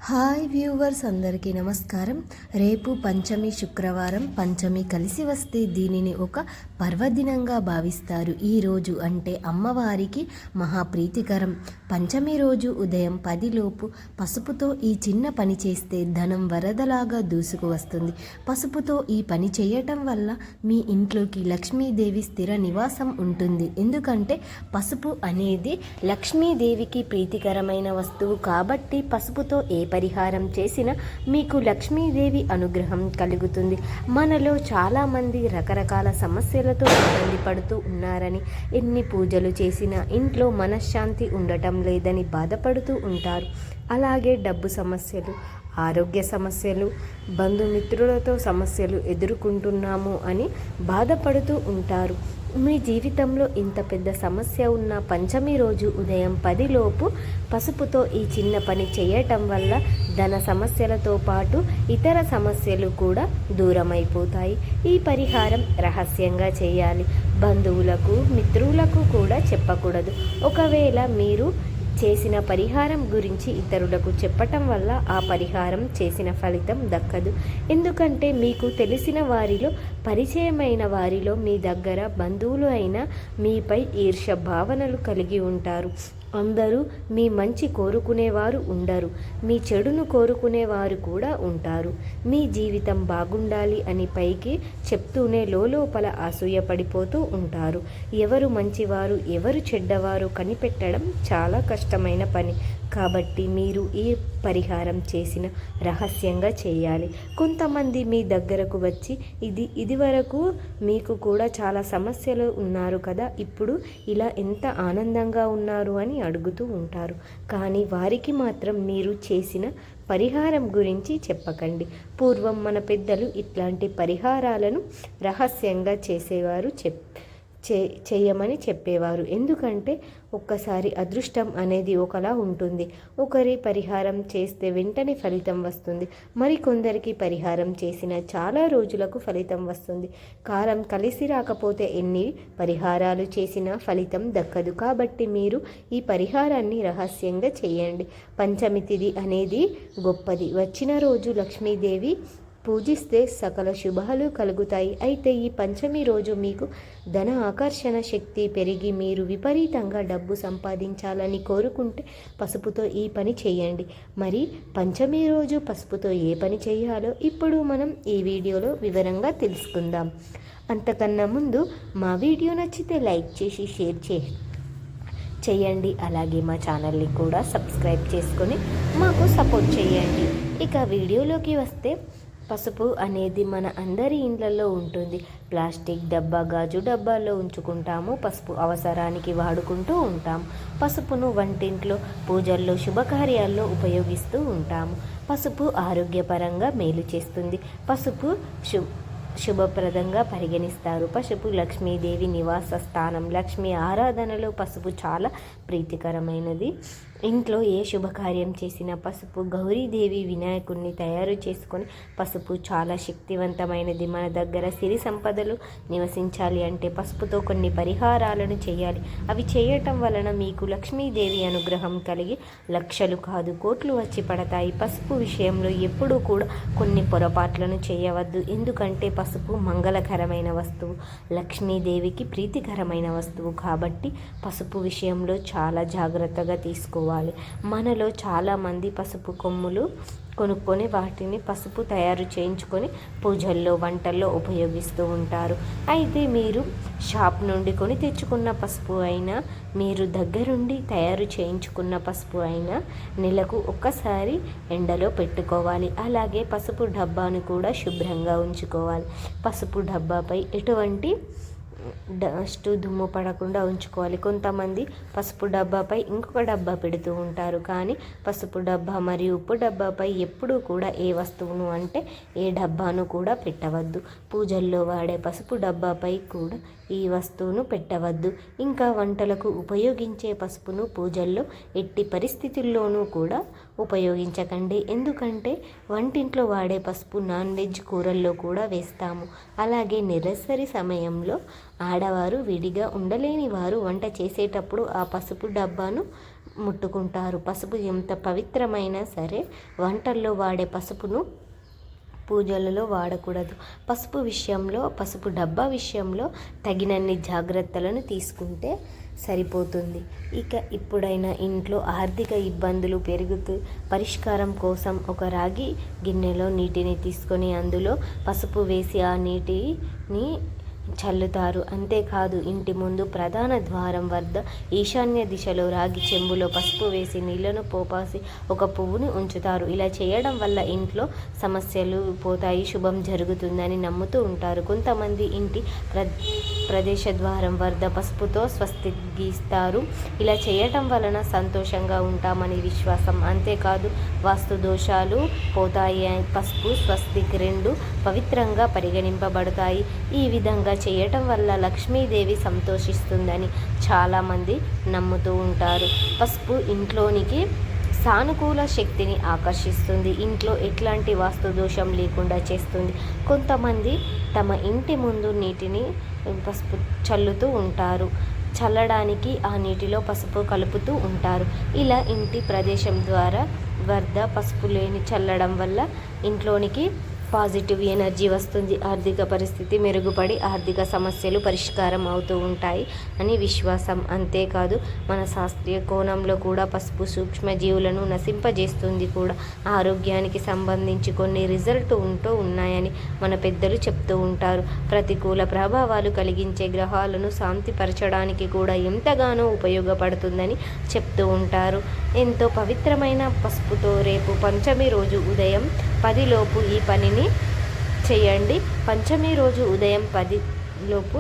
Hi viewers, అందరికీ నమస్కారం. రేపు పంచమి, శుక్రవారం. పంచమి కలిసి వస్తే దీనిని ఒక పర్వదినంగా భావిస్తారు. ఈ రోజు అంటే అమ్మవారికి మహాప్రీతికరం. పంచమి రోజు ఉదయం 10 లోపు పసుపుతో ఈ చిన్న పని చేస్తే ధనం వరదలాగా దూసుకు వస్తుంది. పసుపుతో ఈ పని చేయటం వల్ల మీ ఇంట్లోకి లక్ష్మీదేవి స్థిర నివాసం ఉంటుంది. ఎందుకంటే పసుపు అనేది లక్ష్మీదేవికి ప్రీతికరమైన వస్తువు కాబట్టి పసుపుతో ఏ పరిహారం చేసినా మీకు లక్ష్మీదేవి అనుగ్రహం కలుగుతుంది. మనలో చాలామంది రకరకాల సమస్యలతో ఇబ్బంది పడుతూ ఉన్నారని, ఎన్ని పూజలు చేసినా ఇంట్లో మనశ్శాంతి ఉండటం లేదని బాధపడుతూ ఉంటారు. అలాగే డబ్బు సమస్యలు, ఆరోగ్య సమస్యలు, బంధుమిత్రులతో సమస్యలు ఎదుర్కొంటున్నాము అని బాధపడుతూ ఉంటారు. మీ జీవితంలో ఇంత పెద్ద సమస్య ఉన్న పంచమి రోజు ఉదయం 10 లోపు పసుపుతో ఈ చిన్న పని చేయటం వల్ల ధన సమస్యలతో పాటు ఇతర సమస్యలు కూడా దూరమైపోతాయి. ఈ పరిహారం రహస్యంగా చేయాలి. బంధువులకు, మిత్రులకు కూడా చెప్పకూడదు. ఒకవేళ మీరు చేసిన పరిహారం గురించి ఇతరులకు చెప్పటం వల్ల ఆ పరిహారం చేసిన ఫలితం దక్కదు. ఎందుకంటే మీకు తెలిసిన వారిలో, పరిచయమైన వారిలో, మీ దగ్గర బంధువులు అయినా మీపై ఈర్ష్య భావనలు కలిగి ఉంటారు. అందరూ మీ మంచి కోరుకునేవారు ఉండరు, మీ చెడును కోరుకునేవారు కూడా ఉంటారు. మీ జీవితం బాగుండాలి అని పైకి చెప్తూనే లోపల అసూయ పడిపోతూ ఉంటారు. ఎవరు మంచివారు, ఎవరు చెడ్డవారు కనిపెట్టడం చాలా కష్టమైన పని. కాబట్టి మీరు ఈ పరిహారం చేసిన రహస్యంగా చేయాలి. కొంతమంది మీ దగ్గరకు వచ్చి ఇదివరకు మీకు కూడా చాలా సమస్యలు ఉన్నారు కదా, ఇప్పుడు ఇలా ఎంత ఆనందంగా ఉన్నారు అని అడుగుతూ ఉంటారు. కానీ వారికి మాత్రం మీరు చేసిన పరిహారం గురించి చెప్పకండి. పూర్వం మన పెద్దలు ఇట్లాంటి పరిహారాలను రహస్యంగా చేసేవారు, చేయమని చెప్పేవారు. ఎందుకంటే ఒక్కసారి అదృష్టం అనేది ఒకలా ఉంటుంది. ఒకరి పరిహారం చేస్తే వెంటనే ఫలితం వస్తుంది. మరికొందరికి పరిహారం చేసిన చాలా రోజులకు ఫలితం వస్తుంది. కాలం కలిసి రాకపోతే ఎన్ని పరిహారాలు చేసినా ఫలితం దక్కదు. కాబట్టి మీరు ఈ పరిహారాన్ని రహస్యంగా చేయండి. పంచమి తిథి అనేది గొప్పది. వచ్చిన రోజు లక్ష్మీదేవి పూజిస్తే సకల శుభాలు కలుగుతాయి. అయితే ఈ పంచమి రోజు మీకు ధన ఆకర్షణ శక్తి పెరిగి మీరు విపరీతంగా డబ్బు సంపాదించాలని కోరుకుంటే పసుపుతో ఈ పని చేయండి. మరి పంచమి రోజు పసుపుతో ఏ పని చేయాలో ఇప్పుడు మనం ఈ వీడియోలో వివరంగా తెలుసుకుందాం. అంతకన్నా ముందు మా వీడియో నచ్చితే లైక్ చేసి షేర్ చేయండి. అలాగే మా ఛానల్ని కూడా సబ్స్క్రైబ్ చేసుకొని మాకు సపోర్ట్ చేయండి. ఇక వీడియోలోకి వస్తే, పసుపు అనేది మన అందరి ఇండ్లలో ఉంటుంది. ప్లాస్టిక్ డబ్బా, గాజు డబ్బాల్లో ఉంచుకుంటాము. పసుపు అవసరానికి వాడుకుంటూ ఉంటాము. పసుపును వంటింట్లో, పూజల్లో, శుభకార్యాల్లో ఉపయోగిస్తూ ఉంటాము. పసుపు ఆరోగ్యపరంగా మేలు చేస్తుంది. పసుపు శుభప్రదంగా పరిగణిస్తారు. పసుపు లక్ష్మీదేవి నివాస స్థానం. లక్ష్మీ ఆరాధనలో పసుపు చాలా ప్రీతికరమైనది. ఇంట్లో ఏ శుభకార్యం చేసినా పసుపు, గౌరీదేవి వినాయకుడిని తయారు చేసుకొని, పసుపు చాలా శక్తివంతమైనది. మన దగ్గర సిరి సంపదలు నివసించాలి అంటే పసుపుతో కొన్ని పరిహారాలను చేయాలి. అవి చేయటం వలన మీకు లక్ష్మీదేవి అనుగ్రహం కలిగి లక్షలు కాదు కోట్లు వచ్చి పడతాయి. పసుపు విషయంలో ఎప్పుడూ కూడా కొన్ని పొరపాట్లను చేయవద్దు. ఎందుకంటే పసుపు మంగళకరమైన వస్తువు, లక్ష్మీదేవికి ప్రీతికరమైన వస్తువు. కాబట్టి పసుపు విషయంలో చాలా జాగ్రత్తగా తీసుకోవాలి. మనలో చాలామంది పసుపు కొమ్ములు కొనుక్కొని వాటిని పసుపు తయారు చేయించుకొని పూజల్లో, వంటల్లో ఉపయోగిస్తూ ఉంటారు. అయితే మీరు షాప్ నుండి కొని తెచ్చుకున్న పసుపు అయినా, మీరు దగ్గరుండి తయారు చేయించుకున్న పసుపు అయినా నెలకు ఒక్కసారి ఎండలో పెట్టుకోవాలి. అలాగే పసుపు డబ్బాను కూడా శుభ్రంగా ఉంచుకోవాలి. పసుపు డబ్బాపై ఎటువంటి డస్ట్, దుమ్ము పడకుండా ఉంచుకోవాలి. కొంతమంది పసుపు డబ్బాపై ఇంకొక డబ్బా పెడుతూ ఉంటారు. కానీ పసుపు డబ్బా మరియు ఉప్పు డబ్బాపై ఎప్పుడూ కూడా ఏ వస్తువును అంటే ఏ డబ్బాను కూడా పెట్టవద్దు. పూజల్లో వాడే పసుపు డబ్బాపై కూడా ఈ వస్తువును పెట్టవద్దు. ఇంకా వంటలకు ఉపయోగించే పసుపును పూజల్లో ఎట్టి పరిస్థితుల్లోనూ కూడా ఉపయోగించకండి. ఎందుకంటే వంటింట్లో వాడే పసుపు నాన్ వెజ్ కూరల్లో కూడా వేస్తాము. అలాగే నెలసరి సమయంలో ఆడవారు విడిగా ఉండలేని వారు వంట చేసేటప్పుడు ఆ పసుపు డబ్బాను ముట్టుకుంటారు. పసుపు ఎంత పవిత్రమైనా సరే వంటల్లో వాడే పసుపును పూజలలో వాడకూడదు. పసుపు డబ్బా విషయంలో తగినన్ని జాగ్రత్తలను తీసుకుంటే సరిపోతుంది. ఇక ఇప్పుడైనా ఇంట్లో ఆర్థిక ఇబ్బందులు పరిష్కారం కోసం ఒక రాగి గిన్నెలో నీటిని తీసుకొని అందులో పసుపు వేసి ఆ నీటిని చల్లుతారు. అంతేకాదు ఇంటి ముందు ప్రధాన ద్వారం వద్ద ఈశాన్య దిశలో రాగి చెంబులో పసుపు వేసి నీళ్లను పోపాసి ఒక పువ్వుని ఉంచుతారు. ఇలా చేయడం వల్ల ఇంట్లో సమస్యలు పోతాయి, శుభం జరుగుతుందని నమ్ముతూ ఉంటారు. కొంతమంది ఇంటి ప్రదేశ ద్వారం వద్ద పసుపుతో స్వస్తి గీస్తారు. ఇలా చేయటం వలన సంతోషంగా ఉంటామని విశ్వాసం. అంతేకాదు వాస్తు దోషాలు పోతాయి. పసుపు స్వస్తిక్ రెండు పవిత్రంగా పరిగణింపబడతాయి. ఈ విధంగా చేయటం వల్ల లక్ష్మీదేవి సంతోషిస్తుందని చాలామంది నమ్ముతూ ఉంటారు. పసుపు ఇంట్లోనికి సానుకూల శక్తిని ఆకర్షిస్తుంది. ఇంట్లో ఎట్లాంటి వాస్తు దోషం లేకుండా చేస్తుంది. కొంతమంది తమ ఇంటి ముందు నీటిని పసుపు చల్లుతూ ఉంటారు. చల్లడానికి ఆ నీటిలో పసుపు కలుపుతూ ఉంటారు. ఇలా ఇంటి ప్రదేశం వద్ద పసుపు లేని చల్లడం వల్ల ఇంట్లోనికి పాజిటివ్ ఎనర్జీ వస్తుంది. ఆర్థిక పరిస్థితి మెరుగుపడి ఆర్థిక సమస్యలు పరిష్కారం అవుతూ ఉంటాయి అని విశ్వాసం. అంతేకాదు మన శాస్త్రీయ కోణంలో కూడా పసుపు సూక్ష్మజీవులను నశింపజేస్తుంది కూడా. ఆరోగ్యానికి సంబంధించి కొన్ని రిజల్ట్ ఉన్నాయని మన పెద్దలు చెప్తూ ఉంటారు. ప్రతికూల ప్రభావాలు కలిగించే గ్రహాలను శాంతిపరచడానికి కూడా ఎంతగానో ఉపయోగపడుతుందని చెప్తూ ఉంటారు. ఎంతో పవిత్రమైన పసుపుతో రేపు పంచమి రోజు ఉదయం 10 లోపు ఈ పనిని చేయండి. పంచమి రోజు ఉదయం 10 లోపు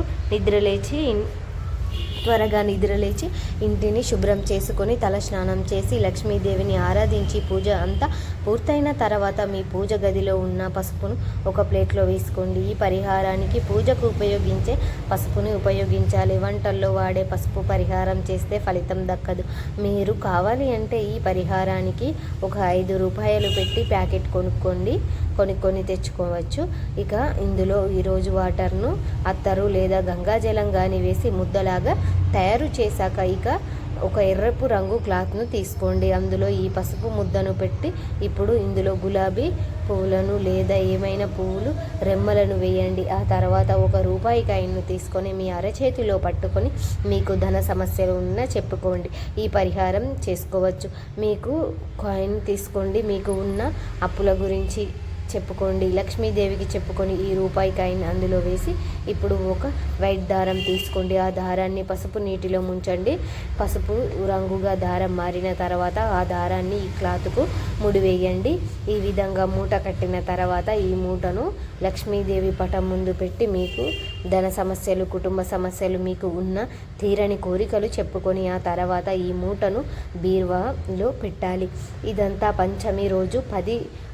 త్వరగా నిద్రలేచి ఇంటిని శుభ్రం చేసుకొని తలస్నానం చేసి లక్ష్మీదేవిని ఆరాధించి పూజ అంతా పూర్తయిన తర్వాత మీ పూజ గదిలో ఉన్న పసుపును ఒక ప్లేట్లో వేసుకోండి. ఈ పరిహారానికి పూజకు ఉపయోగించే పసుపుని ఉపయోగించాలి. వంటల్లో వాడే పసుపు పరిహారం చేస్తే ఫలితం దక్కదు. మీరు కావాలి అంటే ఈ పరిహారానికి ఒక 5 రూపాయలు పెట్టి ప్యాకెట్ కొనుక్కొని తెచ్చుకోవచ్చు. ఇక ఇందులో ఈరోజు వాటర్ను అత్తరు లేదా గంగాజలం కానీ వేసి ముద్దలాగా తయారు చేశాక ఇక ఒక ఎర్రపు రంగు క్లాత్ను తీసుకోండి. అందులో ఈ పసుపు ముద్దను పెట్టి ఇప్పుడు ఇందులో గులాబీ పువ్వులను లేదా ఏమైనా పువ్వులు రెమ్మలను వేయండి. ఆ తర్వాత ఒక రూపాయి కాయిన్ను తీసుకొని మీ అరచేతిలో పట్టుకొని మీకు ధన సమస్యలు ఉన్నా చెప్పుకోండి. ఈ పరిహారం చేసుకోవచ్చు. మీకు కాయిన్ తీసుకోండి, మీకు ఉన్న అప్పుల గురించి చెప్పుకోండి, లక్ష్మీదేవికి చెప్పుకొని ఈ రూపాయి కాయిన్ అందులో వేసి ఇప్పుడు ఒక వైట్ దారం తీసుకోండి. ఆ దారాన్ని పసుపు నీటిలో ముంచండి. పసుపు రంగుగా దారం మారిన తర్వాత ఆ దారాన్ని ఈ క్లాత్కు ముడివేయండి. ఈ విధంగా మూట కట్టిన తర్వాత ఈ మూటను లక్ష్మీదేవి పటం ముందు పెట్టి మీకు ధన సమస్యలు, కుటుంబ సమస్యలు, మీకు ఉన్న తీరని కోరికలు చెప్పుకొని ఆ తర్వాత ఈ మూటను బీరువాలో పెట్టాలి. ఇదంతా పంచమి రోజు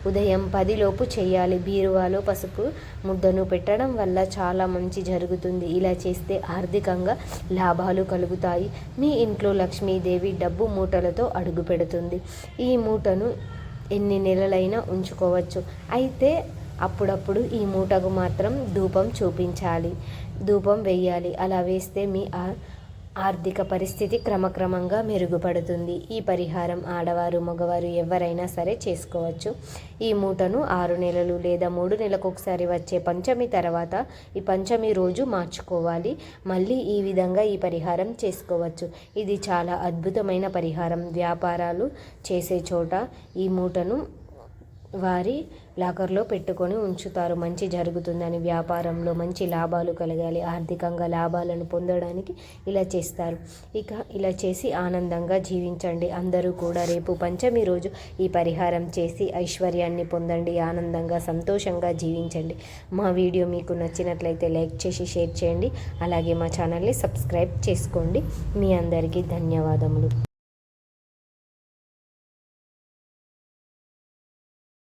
ఉదయం 10 లోపు చేయాలి. బీరువాలో పసుపు ముద్దను పెట్టడం వల్ల చాలా మంచి జరుగుతుంది. ఇలా చేస్తే ఆర్థికంగా లాభాలు కలుగుతాయి. మీ ఇంట్లో లక్ష్మీదేవి డబ్బు మూటలతో అడుగు పెడుతుంది. ఈ మూటను ఎన్ని నెలలైనా ఉంచుకోవచ్చు. అయితే అప్పుడప్పుడు ఈ మూటకు మాత్రం ధూపం వేయాలి. అలా వేస్తే మీ ఆర్థిక పరిస్థితి క్రమక్రమంగా మెరుగుపడుతుంది. ఈ పరిహారం ఆడవారు, మగవారు ఎవరైనా సరే చేసుకోవచ్చు. ఈ మూటను 6 నెలలు లేదా 3 నెలలకు ఒకసారి వచ్చే పంచమి తర్వాత ఈ పంచమి రోజు మార్చుకోవాలి. మళ్ళీ ఈ విధంగా ఈ పరిహారం చేసుకోవచ్చు. ఇది చాలా అద్భుతమైన పరిహారం. వ్యాపారాలు చేసే చోట ఈ మూటను వారి లాకర్లో పెట్టుకొని ఉంచుతారు. మంచి జరుగుతుందని, వ్యాపారంలో మంచి లాభాలు కలగాలి, ఆర్థికంగా లాభాలను పొందడానికి ఇలా చేస్తారు. ఇక ఇలా చేసి ఆనందంగా జీవించండి. అందరూ కూడా రేపు పంచమి రోజు ఈ పరిహారం చేసి ఐశ్వర్యాన్ని పొందండి. ఆనందంగా సంతోషంగా జీవించండి. మా వీడియో మీకు నచ్చినట్లయితే లైక్ చేసి షేర్ చేయండి. అలాగే మా ఛానల్ని సబ్స్క్రైబ్ చేసుకోండి. మీ అందరికీ ధన్యవాదములు.